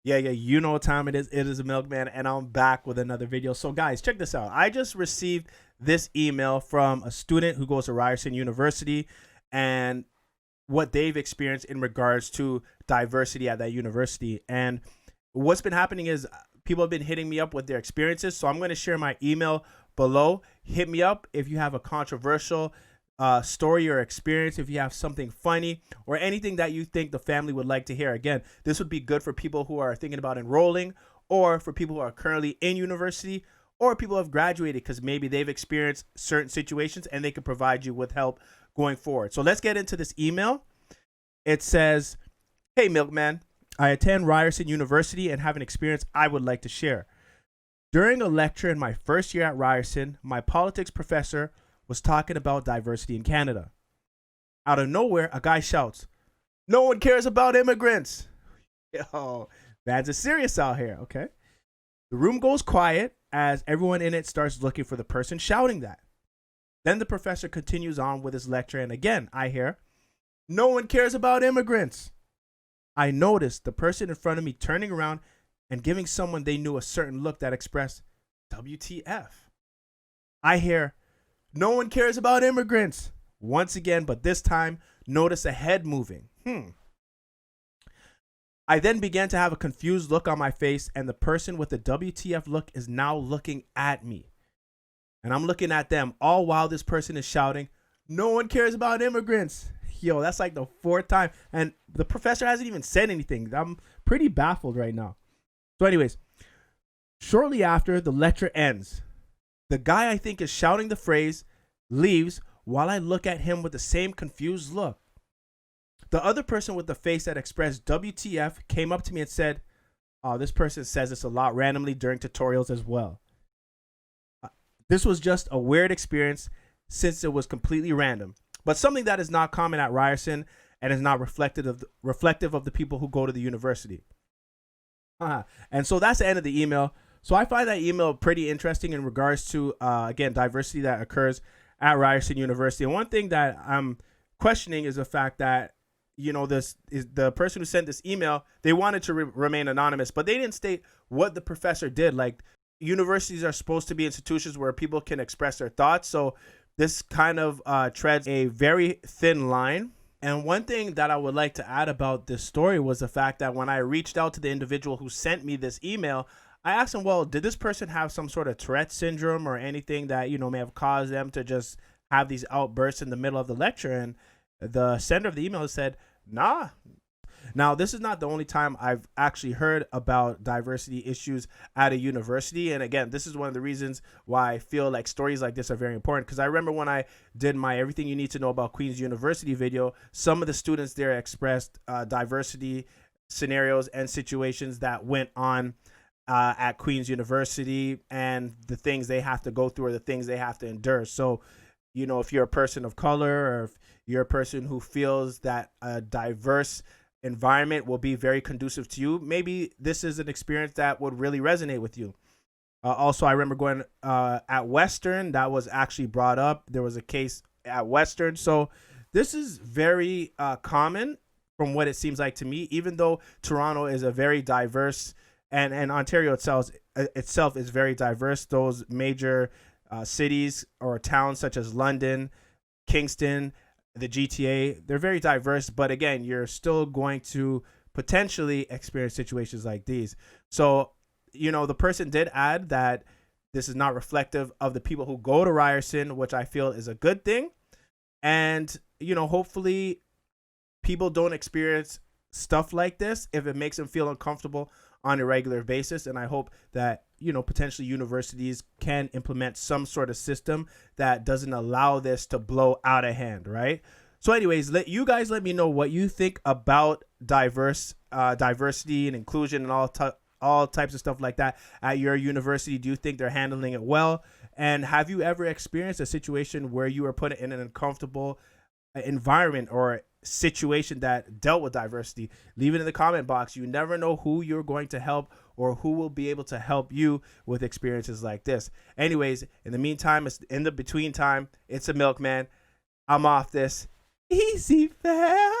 Yeah, you know what time it is. It is a milkman, and I'm back with another video. So, guys, check this out. I just received this email from a student who goes to Ryerson University and what they've experienced in regards to diversity at that university. And what's been happening is people have been hitting me up with their experiences. So, I'm going to share my email below. Hit me up if you have a controversial story or experience, if you have something funny or anything that you think the family would like to hear. Again, this would be good for people who are thinking about enrolling, or for people who are currently in university, or people who have graduated because maybe they've experienced certain situations and they can provide you with help going forward. So let's get into this email. It says, "Hey Milkman, I attend Ryerson University and have an experience I would like to share. During a lecture in my first year at Ryerson, my politics professor was talking about diversity in Canada. Out of nowhere, a guy shouts, 'No one cares about immigrants.'" Yo, man's is serious out here, okay? The room goes quiet as everyone in it starts looking for the person shouting that. Then the professor continues on with his lecture, and again, I hear, "No one cares about immigrants." I noticed the person in front of me turning around and giving someone they knew a certain look that expressed, "WTF." I hear, "No one cares about immigrants." Once again, but this time, notice a head moving. I then began to have a confused look on my face, and the person with the WTF look is now looking at me. And I'm looking at them, all while this person is shouting, "No one cares about immigrants." Yo, that's like the fourth time. And the professor hasn't even said anything. I'm pretty baffled right now. So anyways, shortly after the lecture ends, the guy I think is shouting the phrase leaves while I look at him with the same confused look. The other person with the face that expressed WTF came up to me and said, "Oh, this person says this a lot randomly during tutorials as well." This was just a weird experience since it was completely random, but something that is not common at Ryerson and is not reflective of the people who go to the university. And so that's the end of the email. So I find that email pretty interesting in regards to, again, diversity that occurs at Ryerson University. And one thing that I'm questioning is the fact that, this is the person who sent this email, they wanted to remain anonymous, but they didn't state what the professor did. Like, universities are supposed to be institutions where people can express their thoughts. So this kind of treads a very thin line. And one thing that I would like to add about this story was the fact that when I reached out to the individual who sent me this email, I asked him, well, did this person have some sort of Tourette syndrome or anything that, may have caused them to just have these outbursts in the middle of the lecture? And the sender of the email said, nah. Now, this is not the only time I've actually heard about diversity issues at a university. And again, this is one of the reasons why I feel like stories like this are very important. Because I remember when I did my Everything You Need to Know About Queen's University video, some of the students there expressed diversity scenarios and situations that went on at Queen's University and the things they have to go through or the things they have to endure. So, if you're a person of color or if you're a person who feels that a diverse environment will be very conducive to you, maybe this is an experience that would really resonate with you. Also, I remember going at Western, that was actually brought up. There was a case at Western. So this is very common from what it seems like to me, even though Toronto is a very diverse and Ontario itself is very diverse. Those major cities or towns such as London, Kingston, the GTA, they're very diverse, but again, you're still going to potentially experience situations like these. So, the person did add that this is not reflective of the people who go to Ryerson, which I feel is a good thing. And, hopefully people don't experience stuff like this if it makes them feel uncomfortable on a regular basis. And I hope that, potentially universities can implement some sort of system that doesn't allow this to blow out of hand, right? So anyways, let me know what you think about diversity and inclusion and all types of stuff like that at your university. Do you think they're handling it well? And have you ever experienced a situation where you were put in an uncomfortable environment or situation that dealt with diversity? Leave it in the comment box. You never know who you're going to help or who will be able to help you with experiences like this. Anyways, in the meantime, it's in the between time. It's a milkman. I'm off this. Easy fam.